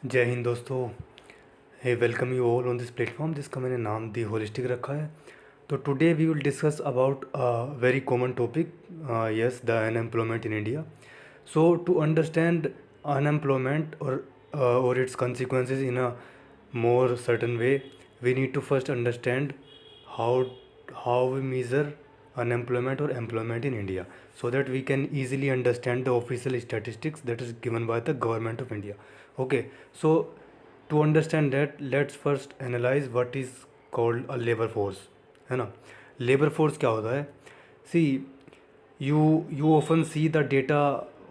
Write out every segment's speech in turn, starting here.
जय हिंद दोस्तों। Hey welcome you all on this platform जिसका मैंने नाम दी होलिस्टिक रखा है। तो today we will discuss about very common topic, yes, the unemployment in India. So to understand unemployment और it's consequences in a more certain way, we need to first understand how how we measure unemployment or employment in India, so that we can easily understand the official statistics that is given by the government of India. Okay, so to understand that, let's first analyze what is called a labor force, है ना। labor force क्या होता है? See, you often see the data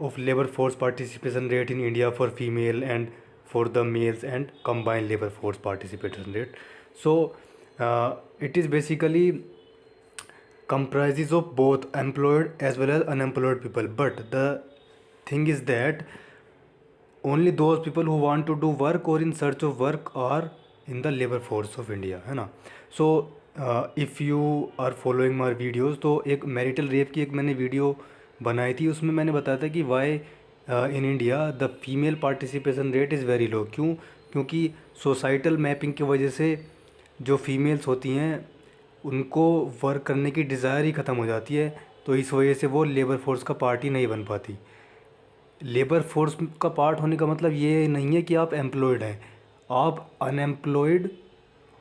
of labor force participation rate in India for female and for the males and combined labor force participation rate. So it is basically comprises of both employed as well as unemployed people, but the thing is that only those people who want to do work or in search of work are in the labor force of India, है ना। So if you are following my videos, तो एक marital rape की एक मैंने video बनाई थी, उसमें मैंने बताया था कि why in India the female participation rate is very low. क्यों? क्योंकि सोसाइटल मैपिंग की वजह से जो फीमेल्स होती हैं उनको वर्क करने की डिज़ायर ही ख़त्म हो जाती है, तो इस वजह से वो लेबर फोर्स का पार्ट ही नहीं बन पाती। लेबर फोर्स का पार्ट होने का मतलब ये नहीं है कि आप एम्प्लॉयड हैं, आप अनएम्प्लॉयड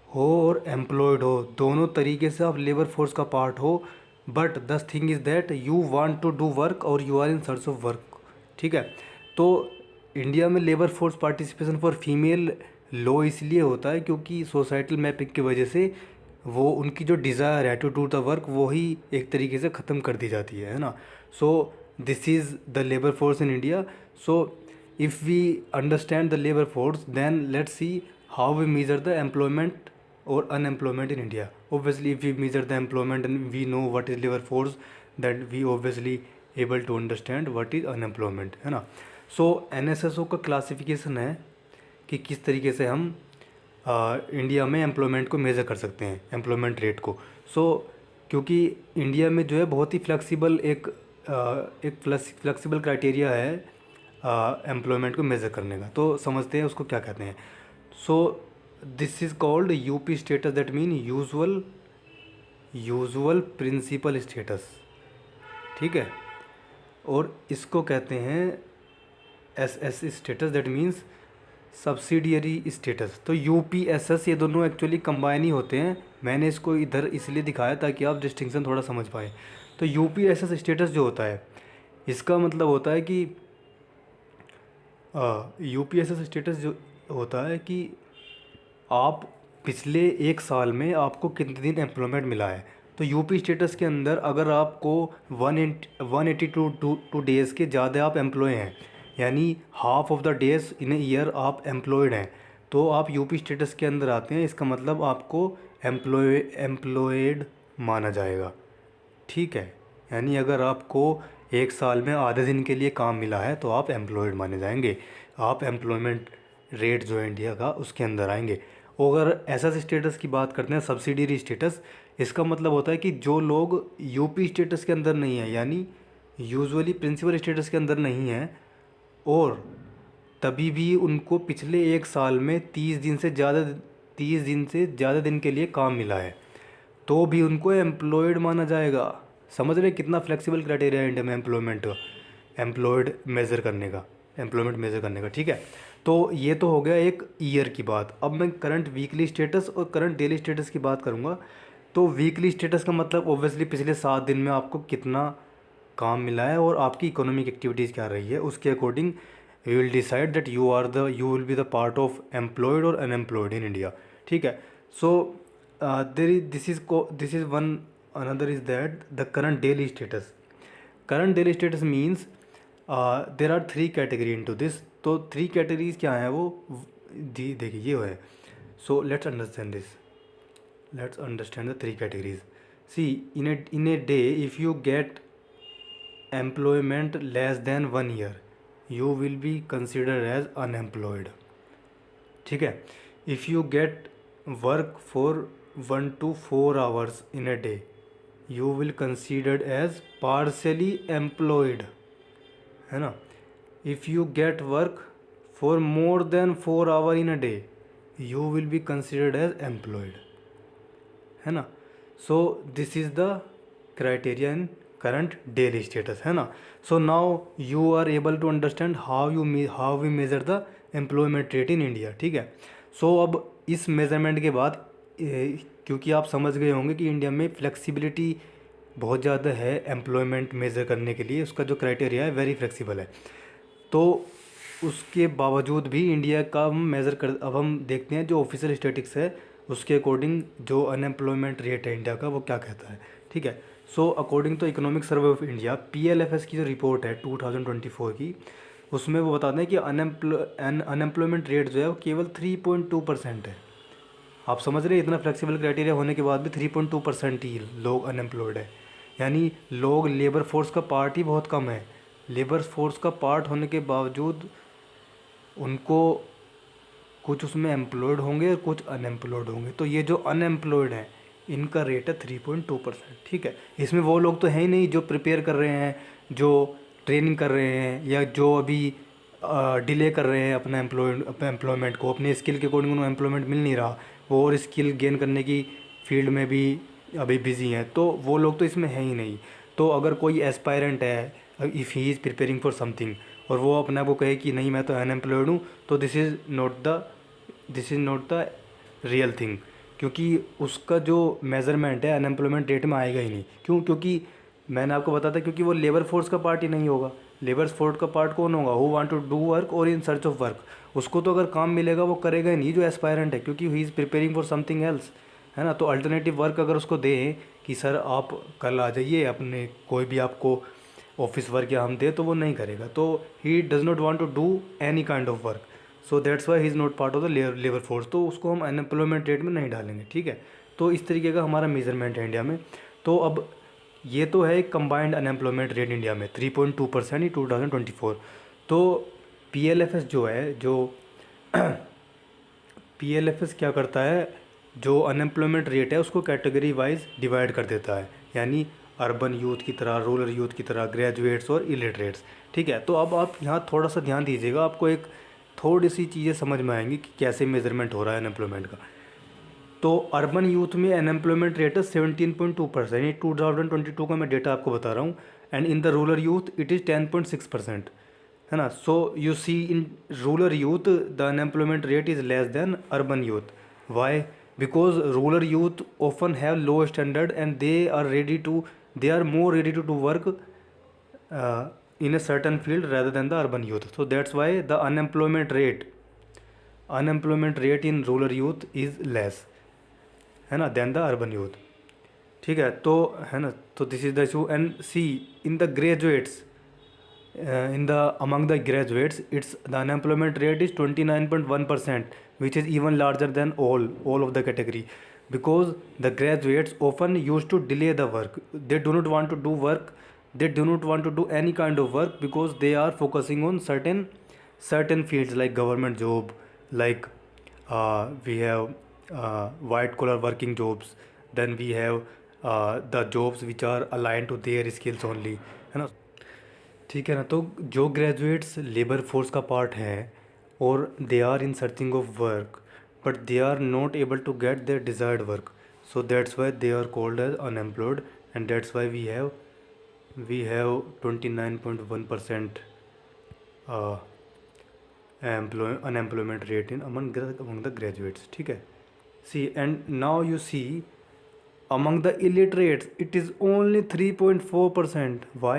हो और एम्प्लॉयड हो, दोनों तरीके से आप लेबर फोर्स का पार्ट हो। But the thing is that you want to do work और you are in search of work, ठीक है। तो इंडिया में labour force participation for female low इसलिए होता है क्योंकि सोसाइटल मैपिंग की वजह से वो उनकी जो डिज़ायर है टू डू द वर्क वो ही एक तरीके से ख़त्म कर दी जाती है ना। So this is the labour force in India. So if we understand the labour force, then let's see how we measure the employment or unemployment in India. Obviously, if we measure the employment and we know what is labor force, then we obviously able to understand what is unemployment, है ना। So NSSO का classification है कि किस तरीके से हम India में एम्प्लॉयमेंट को मेज़र कर सकते हैं, एम्प्लॉयमेंट रेट को। सो क्योंकि इंडिया में जो है बहुत ही फ्लेक्सिबल एक फ्लेक्सिबल क्राइटेरिया है एम्प्लॉयमेंट को मेज़र करने का, तो समझते हैं उसको क्या कहते हैं। So this is called UP status, that mean usual principal status, ठीक है। और इसको कहते हैं S S status, that means subsidiary status. तो यूपीएसएस ये दोनों एक्चुअली कंबाइन ही होते हैं, मैंने इसको इधर इसलिए दिखाया ताकि आप डिस्टिंक्शन थोड़ा समझ पाएँ। तो यूपीएसएस स्टेटस जो होता है इसका मतलब होता है कि यूपीएसएस स्टेटस जो होता है कि आप पिछले एक साल में आपको कितने दिन एम्प्लॉयमेंट मिला है। तो यूपी स्टेटस के अंदर अगर आपको 182 डेज़ के ज़्यादा आप एम्प्लॉय हैं, यानी half of the days in a year आप एम्प्लॉयड हैं, तो आप यूपी स्टेटस के अंदर आते हैं। इसका मतलब आपको एम्प्लॉयड माना जाएगा, ठीक है। यानी अगर आपको एक साल में आधे दिन के लिए काम मिला है तो आप एम्प्लॉयड माने जाएंगे, आप एम्प्लॉयमेंट रेट जो है इंडिया का उसके अंदर आएंगे। और अगर ऐसा स्टेटस की बात करते हैं सब्सिडियरी स्टेटस, इसका मतलब होता है कि जो लोग यूपी स्टेटस के अंदर नहीं है, यानी यूजुअली प्रिंसिपल स्टेटस के अंदर नहीं है, और तभी भी उनको पिछले एक साल में 30 दिन से ज़्यादा दिन के लिए काम मिला है, तो भी उनको एम्प्लॉयड माना जाएगा। समझ रहे कितना फ्लेक्सिबल क्राइटेरिया है इंडिया में एम्प्लॉयमेंट मेज़र करने का, ठीक है। तो ये तो हो गया एक ईयर की बात। अब मैं करंट वीकली स्टेटस और करंट डेली स्टेटस की बात करूँगा। तो वीकली स्टेटस का मतलब ओब्वियसली पिछले 7 दिन में आपको कितना काम मिला है और आपकी इकोनॉमिक एक्टिविटीज़ क्या रही है, उसके according you will decide that you will be the part of employed और अनएम्प्लॉयड इन इंडिया, ठीक है। So this is one another is that the current daily status. Current daily status means there are 3 category into this. तो 3 categories क्या हैं वो देखिए ये है। So let's understand this, let's understand the 3 categories. See, in a day, if you get employment less than 1 year, you will be considered as unemployed, ठीक है। if you get work for 1 to 4 hours in a day, you will considered as partially employed, है ना। if you get work for more than 4 hours in a day, you will be considered as employed, है ना. So this is the criteria in current daily status, है ना. So now you are able to understand how we measure the employment rate in India. ठीक है. सो अब इस measurement के बाद क्योंकि आप समझ गए होंगे कि इंडिया में फ्लेक्सिबिलिटी बहुत ज़्यादा है एम्प्लॉयमेंट मेज़र करने के लिए, उसका जो क्राइटेरिया है वेरी फ्लेक्सिबल है. तो उसके बावजूद भी इंडिया का हम मेज़र कर, अब हम देखते हैं जो ऑफिशियल स्टैटिस्टिक्स है उसके अकॉर्डिंग जो अनएम्प्लॉयमेंट रेट है इंडिया का वो क्या कहता है. ठीक है. So according to economic survey of India, PLFS की जो रिपोर्ट है 2024 की, उसमें वो बताते हैं कि अनएम्प्लॉयमेंट रेट जो है वो केवल 3.2% है. आप समझ रहे हैं, इतना फ्लेक्सिबल क्राइटेरिया होने के बाद भी 3.2% ही लोग अनएम्प्लॉयड है. यानी लोग लेबर फोर्स का पार्ट ही बहुत कम है. लेबर फोर्स का पार्ट होने के बावजूद उनको कुछ उसमें एम्प्लॉयड होंगे और कुछ अनएम्प्लॉयड होंगे. तो ये जो अनएम्प्लॉयड हैं इनका रेट है 3.2%. ठीक है. इसमें वो लोग तो हैं ही नहीं जो प्रिपेयर कर रहे हैं, जो ट्रेनिंग कर रहे हैं, या जो अभी डिले कर रहे हैं अपना एम्प्लॉयमेंट को, अपने स्किल के अकॉर्डिंग उन्हें एम्प्लॉयमेंट मिल नहीं रहा, वो और स्किल गेन करने की फील्ड में भी अभी बिजी हैं. तो वो लोग तो इसमें हैं ही नहीं. तो अगर कोई एस्पायरेंट है, if he is preparing for something, और वो अपने आप को कहे कि नहीं मैं तो अनएम्प्लॉयड हूँ, तो this is not the real thing. क्योंकि उसका जो मेज़रमेंट है अनएम्प्लॉयमेंट रेट में आएगा ही नहीं. क्यों? क्योंकि मैंने आपको बताया था, क्योंकि वो लेबर फोर्स का पार्ट ही नहीं होगा. लेबर फोर्स का पार्ट कौन होगा? Who want to do work और इन सर्च ऑफ वर्क. उसको तो अगर काम मिलेगा वो करेगा ही नहीं जो एस्पायरेंट है, क्योंकि he is preparing for something else, है ना. तो अल्टरनेटिव वर्क अगर उसको दें कि सर आप कल आ जाइए, अपने कोई भी आपको ऑफिस वर्क या हम दे, तो वो नहीं करेगा. तो he does not want to do any kind of work. So that's why he is not part of the labour force. तो उसको हम अनएम्प्लॉयमेंट रेट में नहीं डालेंगे. ठीक है. तो इस तरीके का हमारा मेजरमेंट है इंडिया में. तो अब ये तो है कंबाइंड अनएम्प्लॉयमेंट रेट इंडिया में 3.2% ही 2024. तो PLFS जो है, जो PLFS क्या करता है, जो अनएम्प्लॉयमेंट रेट है उसको कैटेगरी वाइज डिवाइड कर देता है. यानी अर्बन यूथ की तरह, रूरल यूथ की तरह, ग्रेजुएट्स और इलिटरेट्स. ठीक है. तो अब आप यहाँ थोड़ा सा ध्यान दीजिएगा, आपको एक थोड़ी सी चीज़ें समझ में आएंगी कि कैसे मेजरमेंट हो रहा है अनएम्प्लॉयमेंट का. तो अर्बन यूथ में अनएम्प्लॉयमेंट रेट है 17.2%, ये 2022 का मैं डेटा आपको बता रहा हूँ. And in the rural youth it is 10.6%, है ना. So you see in rural youth the unemployment rate is less than urban youth. Why? Because rural youth often have low standard and they are more ready to do work in a certain field rather than the urban youth. So that's why the unemployment rate in rural youth is less, है ना, than the urban youth. ठीक है. तो है ना, तो this is the issue. And see in the graduates, among the graduates, it's the unemployment rate is 29.1%, which is even larger than all of the category, because the graduates often used to delay the work. They do not want to do work, they do not want to do any kind of work, because they are focusing on certain fields like government job, like we have white collar working jobs, then we have the jobs which are aligned to their skills only, है ना. ठीक है ना. तो जो graduates labour force का part है और they are in searching of work, but they are not able to get their desired work, so that's why they are called as unemployed. And that's why we have 29.1% unemployment rate in among the graduates. ठीक है. See and now you see among the illiterates it is only 3.4%. Why?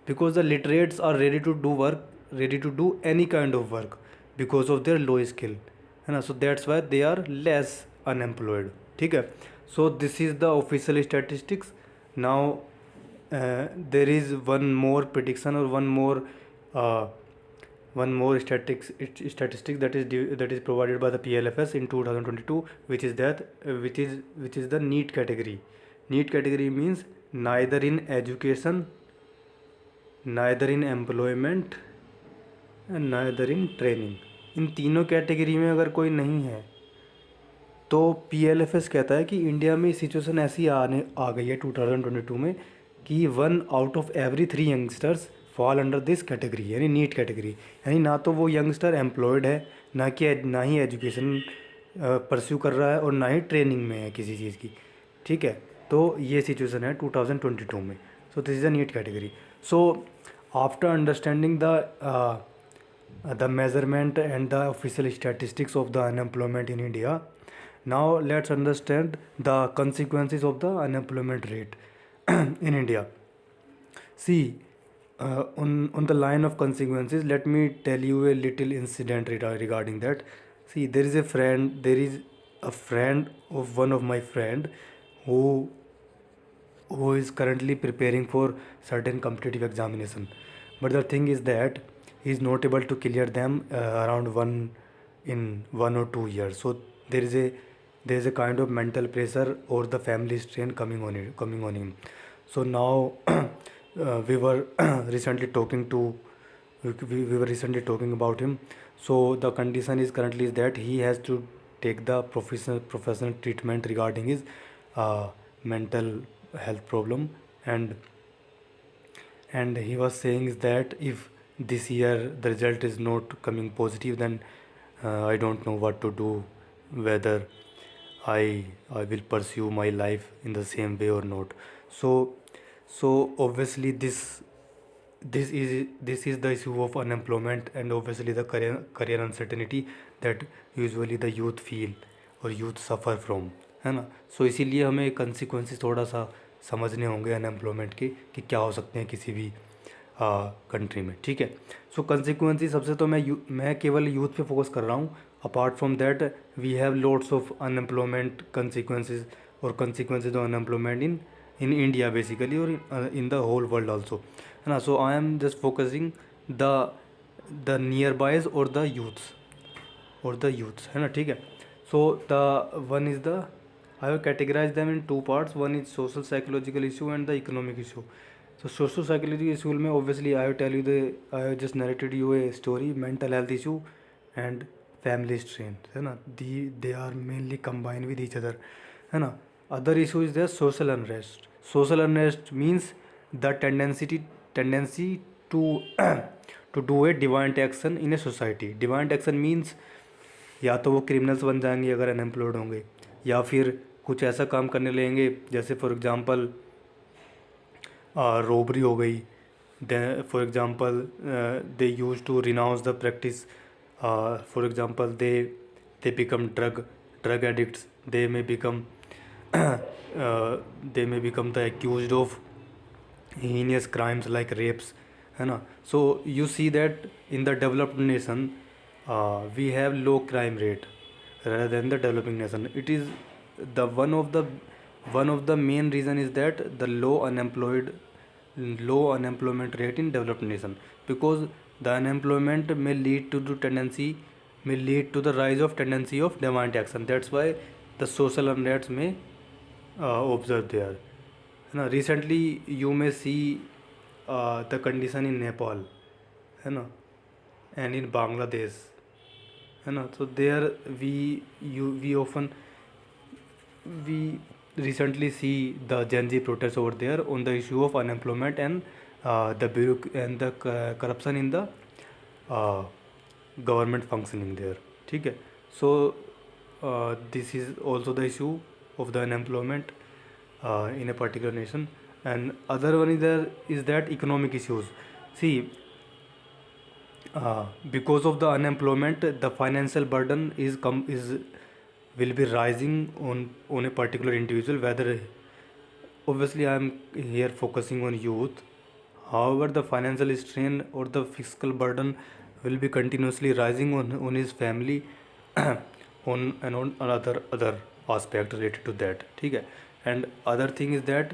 Because the literates are ready to do work, ready to do any kind of work because of their low skill, है ना. So that's why they are less unemployed. ठीक है. So this is the official statistics. Now there is one more prediction or one more statistic that is provided by the PLFS in 2022, which is the NEET category. NEET category means neither in education, neither in employment and neither in training. इन तीनों category में अगर कोई नहीं है तो PLFS कहता है कि इंडिया में सिचुएशन ऐसी आ गई है 2022 में कि 1 out of every 3 youngsters fall under this category, यानी नीट कैटेगरी। यानी ना तो वो यंगस्टर एम्प्लॉयड है, ना ही एजुकेशन परस्यू कर रहा है, और ना ही ट्रेनिंग में है किसी चीज़ की। ठीक है, तो ये सिचुएशन है 2022 में। So this is a NEET category. So after understanding the measurement and the official statistics of the unemployment in India, now let's understand the consequences of the unemployment rate in India. See, on the line of consequences, let me tell you a little incident regarding that. See, there is a friend of one of my friend who who is currently preparing for certain competitive examination, but the thing is that he is not able to clear them around 1 or 2 years. So there is a kind of mental pressure or the family strain coming on him. So now we were recently talking to we were recently talking about him. So the condition is currently is that he has to take the professional treatment regarding his uh, mental health problem. And he was saying is that if this year the result is not coming positive, then I don't know what to do, whether I will pursue my life in the same way or not. So obviously this is the issue of unemployment, and obviously the career uncertainty that usually the youth feel और youth suffer from, है ना। सो इसीलिए हमें consequences थोड़ा सा समझने होंगे unemployment के, कि क्या हो सकते हैं किसी भी कंट्री में। ठीक है, सो कंसिक्वेंसेस सबसे तो मैं केवल यूथ पे फोकस कर रहा हूँ। Apart from that we have lots of unemployment consequences और consequences of unemployment in India basically, और in the whole world also, है ना। So I am just focusing the nearby और द यूथ्स, है ना। ठीक है, so the one is the I have categorize them in two parts, one is social psychological issue and the economic issue. So social psychology issue में obviously I have tell you I have just narrated you a story, mental health issue and family strain, है ना। they are mainly combined with each other, है ना। Other issue is there social unrest. Social unrest means the tendency to to do a deviant action in a society. Deviant action means या तो वो criminals बन जाएंगे अगर unemployed होंगे, या फिर कुछ ऐसा काम करने लगेंगे जैसे फॉर एग्जांपल robbery हो गई। then for example they used to renounce the practice, for example they become drug addicts, they may become the accused of heinous crimes like rapes, है ना। so you see that in the developed nation we have low crime rate rather than the developing nation. It is the one of the main reason is that the low unemployment rate in developed nation, because the unemployment may lead to the rise of tendency of demand action. That's why the social unrest may observe there, है ना। recently you may see the condition in Nepal, है ना, and in Bangladesh, है ना। so there we recently see the Gen Z protests over there on the issue of unemployment and the corruption in the government functioning there. ठीक है, so this is also the issue of the unemployment in a particular nation. And other one is that economic issues. See, because of the unemployment, the financial burden will be rising on a particular individual, whether obviously I am here focusing on youth. However, the financial strain or the fiscal burden will be continuously rising on his family on other aspect related to that. ठीक है, and other thing is that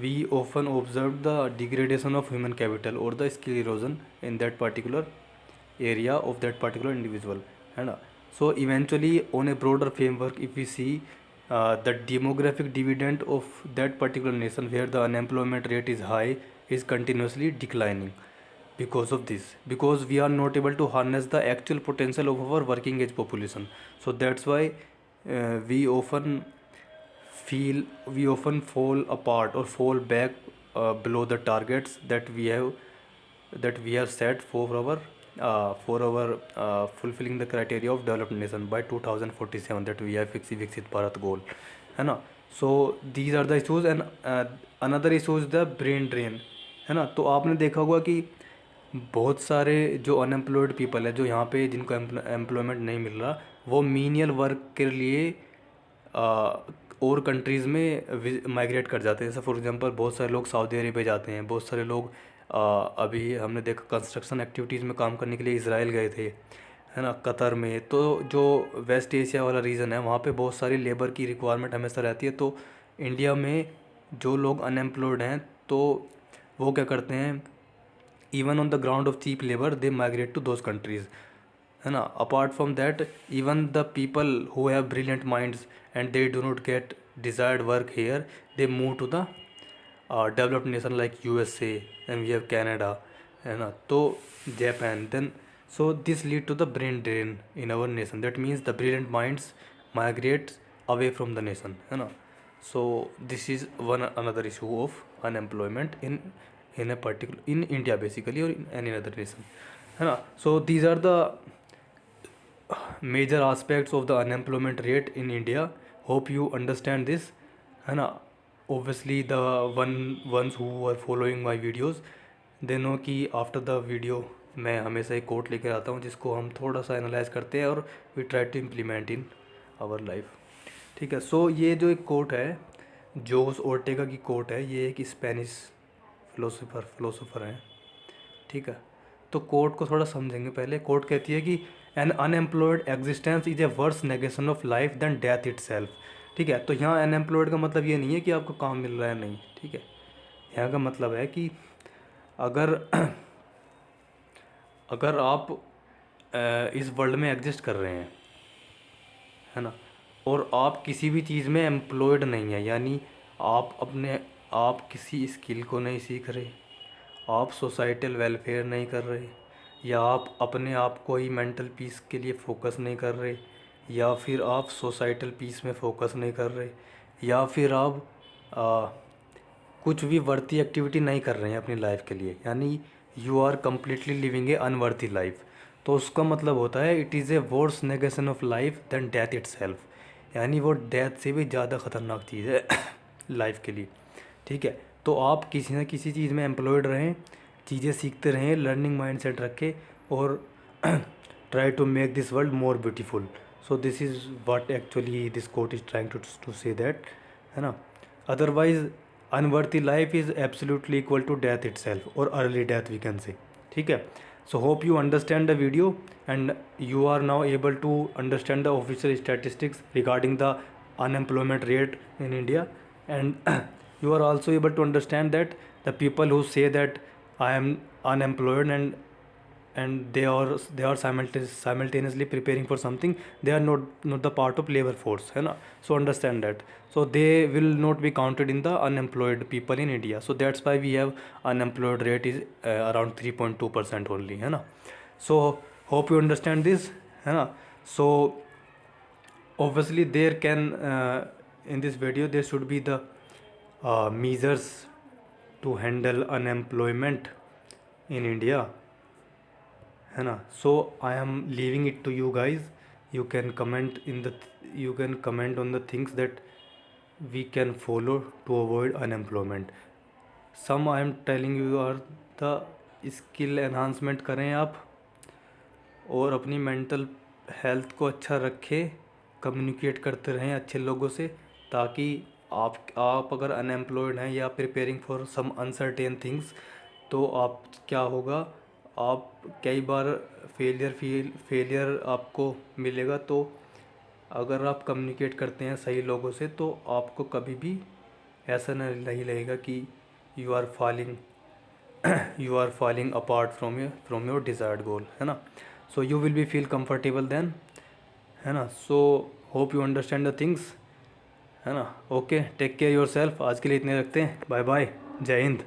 we often observe the degradation of human capital or the skill erosion in that particular area of that particular individual, है ना। so eventually on a broader framework, if we see the demographic dividend of that particular nation where the unemployment rate is high is continuously declining because of this, because we are not able to harness the actual potential of our working age population. So that's why we often fall apart or fall back below the targets that we have that we have set for our fulfilling the criteria of developed nation by 2047, that we have Viksit Bharat goal, है ना. So these are the issues. And another issue is the brain drain, है ना. तो आपने देखा होगा कि बहुत सारे जो अनएम्प्लॉयड पीपल है, जो यहाँ पे जिनको एम्प्लॉयमेंट नहीं मिल रहा, वो मीनियल वर्क के लिए और कंट्रीज़ में माइग्रेट कर जाते हैं. जैसे फॉर एग्जांपल बहुत सारे लोग सऊदी अरेबिया जाते हैं, बहुत सारे लोग अभी हमने देखा कंस्ट्रक्शन एक्टिविटीज़ में काम करने के लिए इसराइल गए थे, है ना, कतर में. तो जो वेस्ट एशिया वाला रीजन है, वहाँ पे बहुत सारी लेबर की रिक्वायरमेंट हमेशा रहती है. तो इंडिया में जो लोग अनएम्प्लॉयड हैं, तो वो क्या करते हैं, even on the ground of cheap labour they migrate to those countries, है ना. Apart from that, even the people who have brilliant minds and they do not get desired work here, they move to the developed nation like USA, and we have Canada, है ना, तो Japan. Then so this lead to the brain drain in our nation. That means the brilliant minds migrate away from the nation, है ना. So this is one another issue of unemployment in a particular in India basically, or in any other nation, है ना. So these are the major aspects of the unemployment rate in India. Hope you understand this, है ना. Obviously the ones who are following my videos, they know कि after the video मैं हमेशा एक coat लेकर आता हूँ जिसको हम थोड़ा सा एनालाइज करते हैं और we try to implement in our life. ठीक है. सो ये जो एक कोट है, जोस ओर्टेगा की कोट है, ये एक स्पेनिश फिलोसोफर हैं. ठीक है. तो कोट को थोड़ा समझेंगे पहले. कोट कहती है कि an unemployed existence is a worse negation of life than death itself. ठीक है. तो यहाँ अनएम्प्लॉयड का मतलब ये नहीं है कि आपको काम मिल रहा है, नहीं. ठीक है. यहाँ का मतलब है कि अगर आप इस वर्ल्ड में एग्जिस्ट कर रहे हैं, है ना, और आप किसी भी चीज़ में एम्प्लॉयड नहीं है, यानी आप किसी स्किल को नहीं सीख रहे, आप सोसाइटल वेलफेयर नहीं कर रहे, या आप अपने आप को ही मेंटल पीस के लिए फोकस नहीं कर रहे, या फिर आप सोसाइटल पीस में फोकस नहीं कर रहे, या फिर आप कुछ भी वर्ती एक्टिविटी नहीं कर रहे हैं अपनी लाइफ के लिए, यानी you are completely living a unworthy life. तो उसका मतलब होता है it is a worse negation of life than death itself, यानी वो डेथ से भी ज़्यादा ख़तरनाक चीज़ है लाइफ के लिए. ठीक है. तो आप किसी न किसी चीज़ में एम्प्लॉयड रहें, चीज़ें सीखते रहें, लर्निंग माइंडसेट रखें, और try to make this world more beautiful. So this is what actually this quote is trying to say that, है ना. Otherwise unworthy life is absolutely equal to death itself, और early death we can say. ठीक है. So hope you understand the video and you are now able to understand the official statistics regarding the unemployment rate in India, and you are also able to understand that the people who say that I am unemployed and they are simultaneously preparing for something, they are not the part of labor force, है ना. So understand that. So they will not be counted in the unemployed people in India. So that's why we have unemployed rate is around 3.2% only, है ना. So hope you understand this, है ना. So obviously there can in this video there should be the measures to handle unemployment in India, है ना. So I am leaving it to you guys. You can comment on the things that we can follow to avoid unemployment. Some I am telling you are the skill enhancement करें आप, और अपनी mental health को अच्छा रखें, communicate करते रहें अच्छे लोगों से, ताकि आप अगर अनएम्प्लॉयड हैं या preparing for some uncertain things, तो आप क्या होगा, आप कई बार फेलियर आपको मिलेगा. तो अगर आप कम्युनिकेट करते हैं सही लोगों से, तो आपको कभी भी ऐसा नहीं लगेगा कि you are falling apart from your desired goal, है ना. So you will be feel comfortable then, है ना. So hope you understand the things, है ना. Okay, take care your self. आज के लिए इतने रखते हैं. Bye bye. जय हिंद.